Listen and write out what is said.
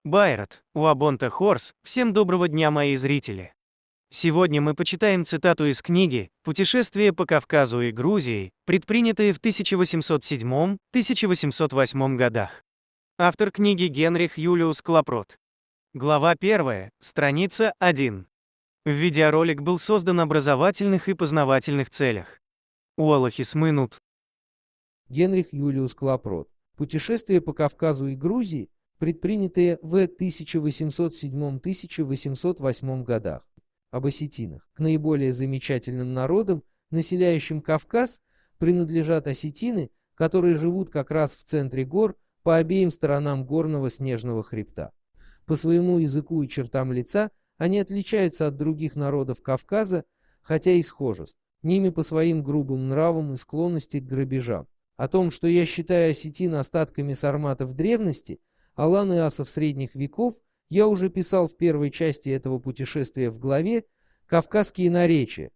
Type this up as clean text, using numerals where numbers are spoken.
Байрат, Уабонта Хорс, всем доброго дня, мои зрители. Сегодня мы почитаем цитату из книги «Путешествие по Кавказу и Грузии», предпринятые в 1807-1808 годах. Автор книги Генрих Юлиус Клапрот. Глава 1, страница 1. Видеоролик был создан в образовательных и познавательных целях. Уолахис Минут. Генрих Юлиус Клапрот. Путешествие по Кавказу и Грузии, предпринятые в 1807-1808 годах. Об осетинах. К наиболее замечательным народам, населяющим Кавказ, принадлежат осетины, которые живут как раз в центре гор, по обеим сторонам горного снежного хребта. По своему языку и чертам лица они отличаются от других народов Кавказа, хотя и схожи с ними по своим грубым нравам и склонности к грабежам. О том, что я считаю осетин остатками сарматов древности, алан и асов средних веков, я уже писал в первой части этого путешествия в главе «Кавказские наречия»,